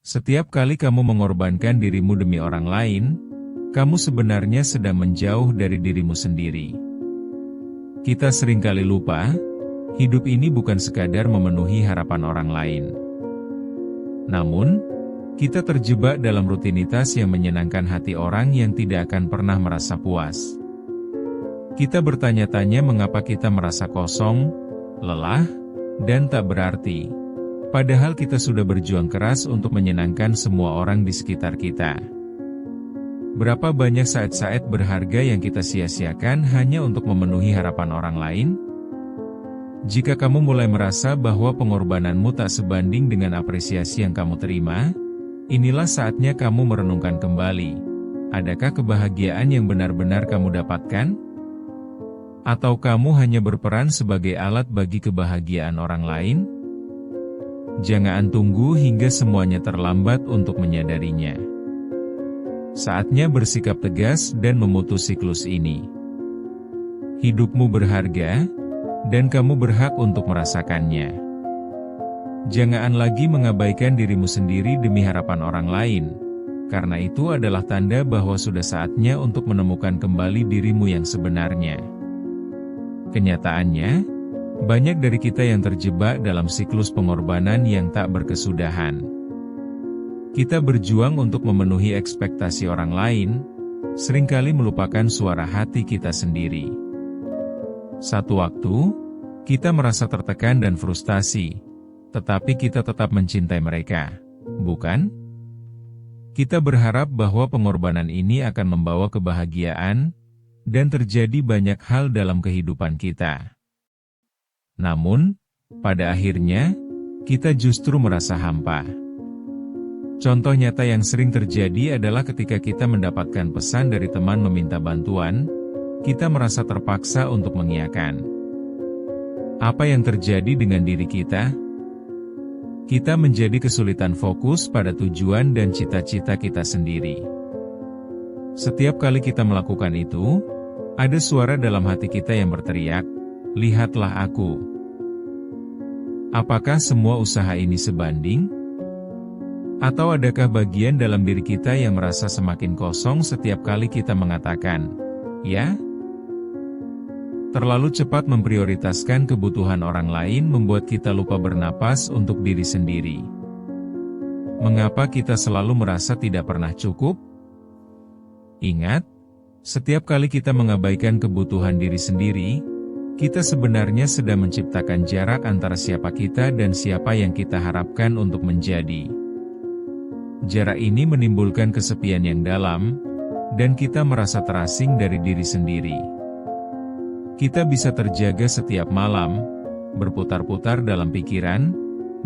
Setiap kali kamu mengorbankan dirimu demi orang lain, kamu sebenarnya sedang menjauh dari dirimu sendiri. Kita seringkali lupa, hidup ini bukan sekadar memenuhi harapan orang lain. Namun, kita terjebak dalam rutinitas yang menyenangkan hati orang yang tidak akan pernah merasa puas. Kita bertanya-tanya mengapa kita merasa kosong, lelah, dan tak berarti. Padahal kita sudah berjuang keras untuk menyenangkan semua orang di sekitar kita. Berapa banyak saat-saat berharga yang kita sia-siakan hanya untuk memenuhi harapan orang lain? Jika kamu mulai merasa bahwa pengorbananmu tak sebanding dengan apresiasi yang kamu terima, inilah saatnya kamu merenungkan kembali. Adakah kebahagiaan yang benar-benar kamu dapatkan? Atau kamu hanya berperan sebagai alat bagi kebahagiaan orang lain? Jangan tunggu hingga semuanya terlambat untuk menyadarinya. Saatnya bersikap tegas dan memutus siklus ini. Hidupmu berharga, dan kamu berhak untuk merasakannya. Jangan lagi mengabaikan dirimu sendiri demi harapan orang lain, karena itu adalah tanda bahwa sudah saatnya untuk menemukan kembali dirimu yang sebenarnya. Kenyataannya, banyak dari kita yang terjebak dalam siklus pengorbanan yang tak berkesudahan. Kita berjuang untuk memenuhi ekspektasi orang lain, seringkali melupakan suara hati kita sendiri. Satu waktu, kita merasa tertekan dan frustasi, tetapi kita tetap mencintai mereka, bukan? Kita berharap bahwa pengorbanan ini akan membawa kebahagiaan, dan terjadi banyak hal dalam kehidupan kita. Namun, pada akhirnya, kita justru merasa hampa. Contoh nyata yang sering terjadi adalah ketika kita mendapatkan pesan dari teman meminta bantuan, kita merasa terpaksa untuk mengiyakan. Apa yang terjadi dengan diri kita? Kita menjadi kesulitan fokus pada tujuan dan cita-cita kita sendiri. Setiap kali kita melakukan itu, ada suara dalam hati kita yang berteriak, "Lihatlah aku." Apakah semua usaha ini sebanding? Atau adakah bagian dalam diri kita yang merasa semakin kosong setiap kali kita mengatakan, "Ya"? Terlalu cepat memprioritaskan kebutuhan orang lain membuat kita lupa bernapas untuk diri sendiri. Mengapa kita selalu merasa tidak pernah cukup? Ingat, setiap kali kita mengabaikan kebutuhan diri sendiri, kita sebenarnya sedang menciptakan jarak antara siapa kita dan siapa yang kita harapkan untuk menjadi. Jarak ini menimbulkan kesepian yang dalam, dan kita merasa terasing dari diri sendiri. Kita bisa terjaga setiap malam, berputar-putar dalam pikiran,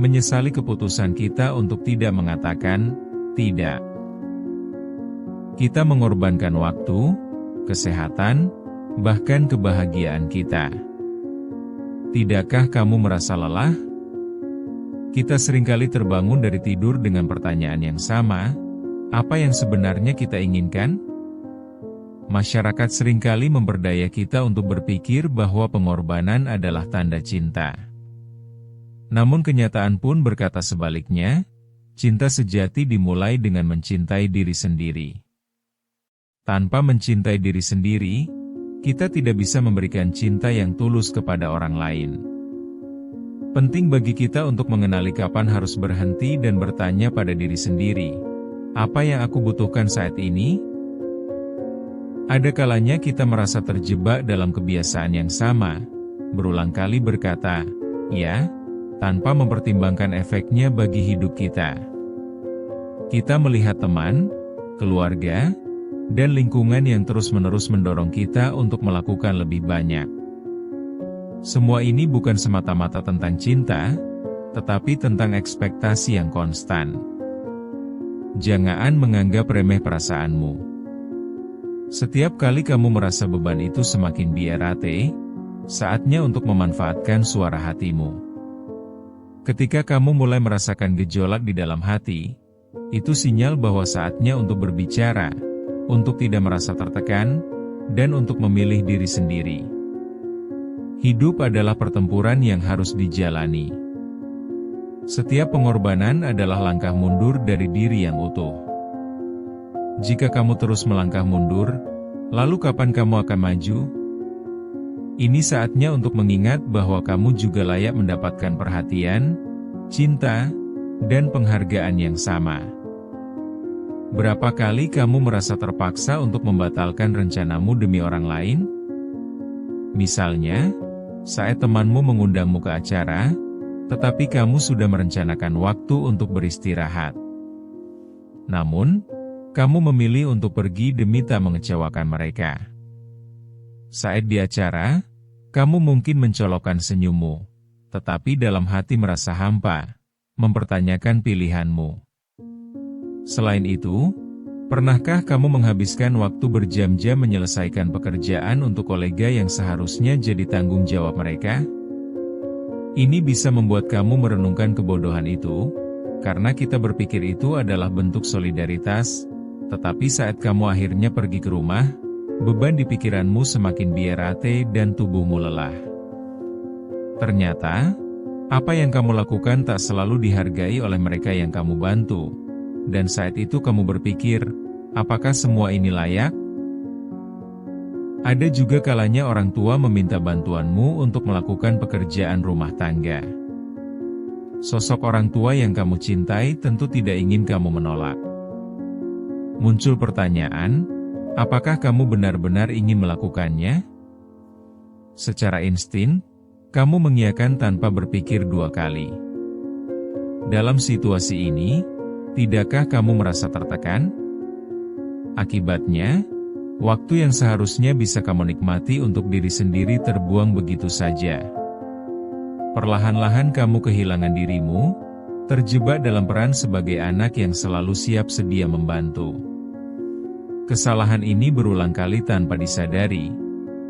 menyesali keputusan kita untuk tidak mengatakan tidak. Kita mengorbankan waktu, kesehatan, bahkan kebahagiaan kita. Tidakkah kamu merasa lelah? Kita seringkali terbangun dari tidur dengan pertanyaan yang sama, apa yang sebenarnya kita inginkan? Masyarakat seringkali memperdaya kita untuk berpikir bahwa pengorbanan adalah tanda cinta. Namun kenyataan pun berkata sebaliknya, cinta sejati dimulai dengan mencintai diri sendiri. Tanpa mencintai diri sendiri, kita tidak bisa memberikan cinta yang tulus kepada orang lain. Penting bagi kita untuk mengenali kapan harus berhenti dan bertanya pada diri sendiri, apa yang aku butuhkan saat ini? Ada kalanya kita merasa terjebak dalam kebiasaan yang sama, berulang kali berkata, "Ya," tanpa mempertimbangkan efeknya bagi hidup kita. Kita melihat teman, keluarga, dan lingkungan yang terus-menerus mendorong kita untuk melakukan lebih banyak. Semua ini bukan semata-mata tentang cinta, tetapi tentang ekspektasi yang konstan. Jangan menganggap remeh perasaanmu. Setiap kali kamu merasa beban itu semakin berat, saatnya untuk memanfaatkan suara hatimu. Ketika kamu mulai merasakan gejolak di dalam hati, itu sinyal bahwa saatnya untuk berbicara, untuk tidak merasa tertekan, dan untuk memilih diri sendiri. Hidup adalah pertempuran yang harus dijalani. Setiap pengorbanan adalah langkah mundur dari diri yang utuh. Jika kamu terus melangkah mundur, lalu kapan kamu akan maju? Ini saatnya untuk mengingat bahwa kamu juga layak mendapatkan perhatian, cinta, dan penghargaan yang sama. Berapa kali kamu merasa terpaksa untuk membatalkan rencanamu demi orang lain? Misalnya, saat temanmu mengundangmu ke acara, tetapi kamu sudah merencanakan waktu untuk beristirahat. Namun, kamu memilih untuk pergi demi tak mengecewakan mereka. Saat di acara, kamu mungkin mencolokkan senyummu, tetapi dalam hati merasa hampa, mempertanyakan pilihanmu. Selain itu, pernahkah kamu menghabiskan waktu berjam-jam menyelesaikan pekerjaan untuk kolega yang seharusnya jadi tanggung jawab mereka? Ini bisa membuat kamu merenungkan kebodohan itu, karena kita berpikir itu adalah bentuk solidaritas, tetapi saat kamu akhirnya pergi ke rumah, beban di pikiranmu semakin bierate dan tubuhmu lelah. Ternyata, apa yang kamu lakukan tak selalu dihargai oleh mereka yang kamu bantu, dan saat itu kamu berpikir, apakah semua ini layak? Ada juga kalanya orang tua meminta bantuanmu untuk melakukan pekerjaan rumah tangga. Sosok orang tua yang kamu cintai tentu tidak ingin kamu menolak. Muncul pertanyaan, apakah kamu benar-benar ingin melakukannya? Secara insting, kamu mengiyakan tanpa berpikir dua kali. Dalam situasi ini, tidakkah kamu merasa tertekan? Akibatnya, waktu yang seharusnya bisa kamu nikmati untuk diri sendiri terbuang begitu saja. Perlahan-lahan kamu kehilangan dirimu, terjebak dalam peran sebagai anak yang selalu siap sedia membantu. Kesalahan ini berulang kali tanpa disadari,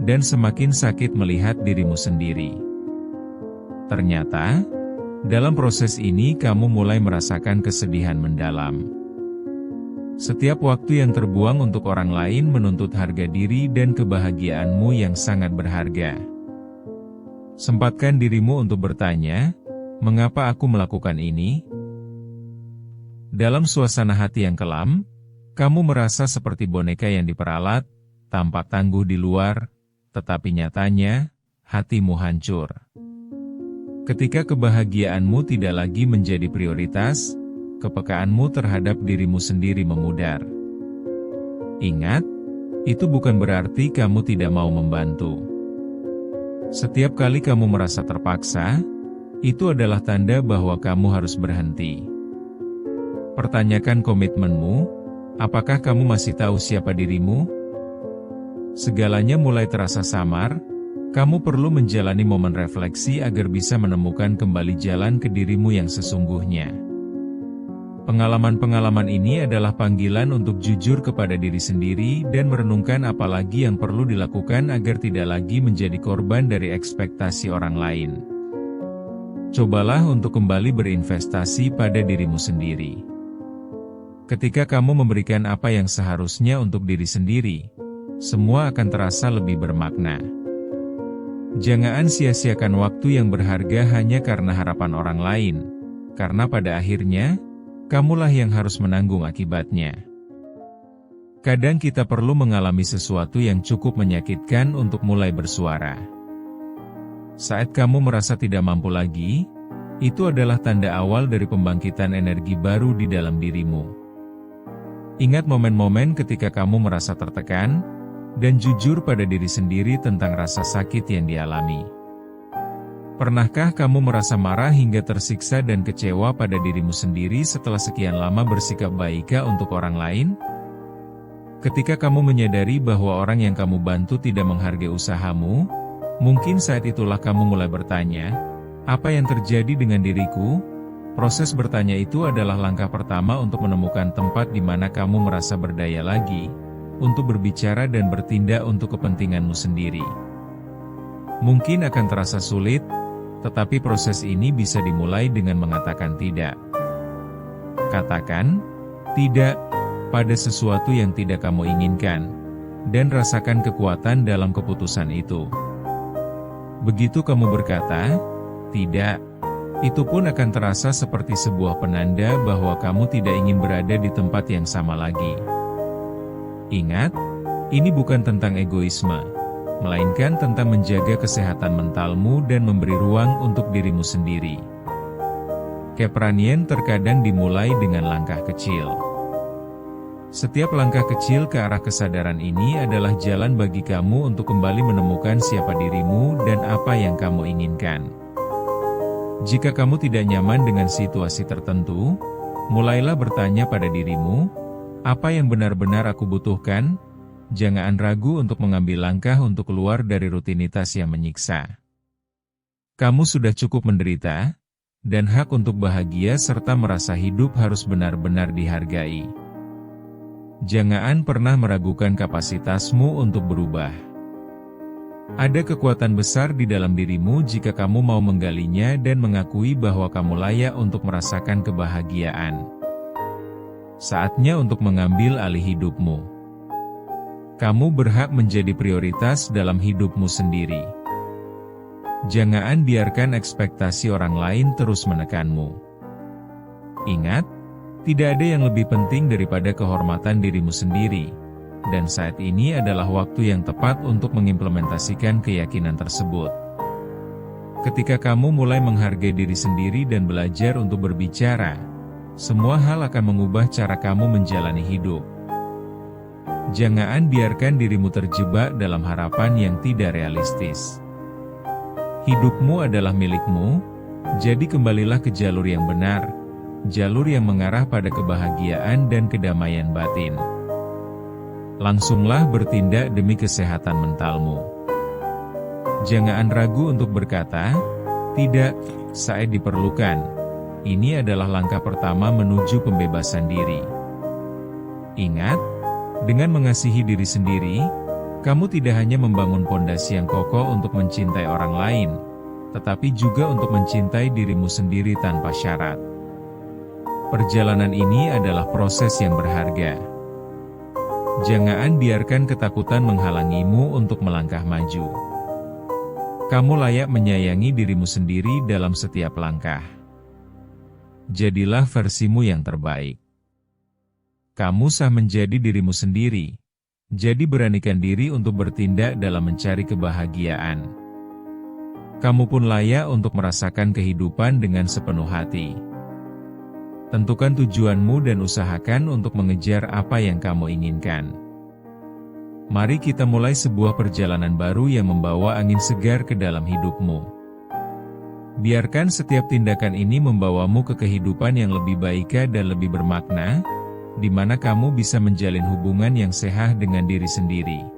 dan semakin sakit melihat dirimu sendiri. Ternyata, dalam proses ini kamu mulai merasakan kesedihan mendalam. Setiap waktu yang terbuang untuk orang lain menuntut harga diri dan kebahagiaanmu yang sangat berharga. Sempatkan dirimu untuk bertanya, mengapa aku melakukan ini? Dalam suasana hati yang kelam, kamu merasa seperti boneka yang diperalat, tampak tangguh di luar, tetapi nyatanya, hatimu hancur. Ketika kebahagiaanmu tidak lagi menjadi prioritas, kepekaanmu terhadap dirimu sendiri memudar. Ingat, itu bukan berarti kamu tidak mau membantu. Setiap kali kamu merasa terpaksa, itu adalah tanda bahwa kamu harus berhenti. Pertanyakan komitmenmu, apakah kamu masih tahu siapa dirimu? Segalanya mulai terasa samar, kamu perlu menjalani momen refleksi agar bisa menemukan kembali jalan ke dirimu yang sesungguhnya. Pengalaman-pengalaman ini adalah panggilan untuk jujur kepada diri sendiri dan merenungkan apa lagi yang perlu dilakukan agar tidak lagi menjadi korban dari ekspektasi orang lain. Cobalah untuk kembali berinvestasi pada dirimu sendiri. Ketika kamu memberikan apa yang seharusnya untuk diri sendiri, semua akan terasa lebih bermakna. Jangan sia-siakan waktu yang berharga hanya karena harapan orang lain, karena pada akhirnya, kamulah yang harus menanggung akibatnya. Kadang kita perlu mengalami sesuatu yang cukup menyakitkan untuk mulai bersuara. Saat kamu merasa tidak mampu lagi, itu adalah tanda awal dari pembangkitan energi baru di dalam dirimu. Ingat momen-momen ketika kamu merasa tertekan, dan jujur pada diri sendiri tentang rasa sakit yang dialami. Pernahkah kamu merasa marah hingga tersiksa dan kecewa pada dirimu sendiri setelah sekian lama bersikap baik untuk orang lain? Ketika kamu menyadari bahwa orang yang kamu bantu tidak menghargai usahamu, mungkin saat itulah kamu mulai bertanya, apa yang terjadi dengan diriku? Proses bertanya itu adalah langkah pertama untuk menemukan tempat di mana kamu merasa berdaya lagi, untuk berbicara dan bertindak untuk kepentinganmu sendiri. Mungkin akan terasa sulit, tetapi proses ini bisa dimulai dengan mengatakan tidak. Katakan tidak pada sesuatu yang tidak kamu inginkan, dan rasakan kekuatan dalam keputusan itu. Begitu kamu berkata, tidak, Itu pun akan terasa seperti sebuah penanda bahwa kamu tidak ingin berada di tempat yang sama lagi. Ingat, ini bukan tentang egoisme, melainkan tentang menjaga kesehatan mentalmu dan memberi ruang untuk dirimu sendiri. Keberanian terkadang dimulai dengan langkah kecil. Setiap langkah kecil ke arah kesadaran ini adalah jalan bagi kamu untuk kembali menemukan siapa dirimu dan apa yang kamu inginkan. Jika kamu tidak nyaman dengan situasi tertentu, mulailah bertanya pada dirimu, apa yang benar-benar aku butuhkan? Jangan ragu untuk mengambil langkah untuk keluar dari rutinitas yang menyiksa. Kamu sudah cukup menderita, dan hak untuk bahagia serta merasa hidup harus benar-benar dihargai. Jangan pernah meragukan kapasitasmu untuk berubah. Ada kekuatan besar di dalam dirimu jika kamu mau menggalinya dan mengakui bahwa kamu layak untuk merasakan kebahagiaan. Saatnya untuk mengambil alih hidupmu. Kamu berhak menjadi prioritas dalam hidupmu sendiri. Jangan biarkan ekspektasi orang lain terus menekanmu. Ingat, tidak ada yang lebih penting daripada kehormatan dirimu sendiri, dan saat ini adalah waktu yang tepat untuk mengimplementasikan keyakinan tersebut. Ketika kamu mulai menghargai diri sendiri dan belajar untuk berbicara, semua hal akan mengubah cara kamu menjalani hidup. Jangan biarkan dirimu terjebak dalam harapan yang tidak realistis. Hidupmu adalah milikmu, jadi kembalilah ke jalur yang benar, jalur yang mengarah pada kebahagiaan dan kedamaian batin. Langsunglah bertindak demi kesehatan mentalmu. Jangan ragu untuk berkata, "Tidak, saya diperlukan." Ini adalah langkah pertama menuju pembebasan diri. Ingat, dengan mengasihi diri sendiri, kamu tidak hanya membangun pondasi yang kokoh untuk mencintai orang lain, tetapi juga untuk mencintai dirimu sendiri tanpa syarat. Perjalanan ini adalah proses yang berharga. Jangan biarkan ketakutan menghalangimu untuk melangkah maju. Kamu layak menyayangi dirimu sendiri dalam setiap langkah. Jadilah versimu yang terbaik. Kamu sah menjadi dirimu sendiri. Jadi beranikan diri untuk bertindak dalam mencari kebahagiaan. Kamu pun layak untuk merasakan kehidupan dengan sepenuh hati. Tentukan tujuanmu dan usahakan untuk mengejar apa yang kamu inginkan. Mari kita mulai sebuah perjalanan baru yang membawa angin segar ke dalam hidupmu. Biarkan setiap tindakan ini membawamu ke kehidupan yang lebih baik dan lebih bermakna, di mana kamu bisa menjalin hubungan yang sehat dengan diri sendiri.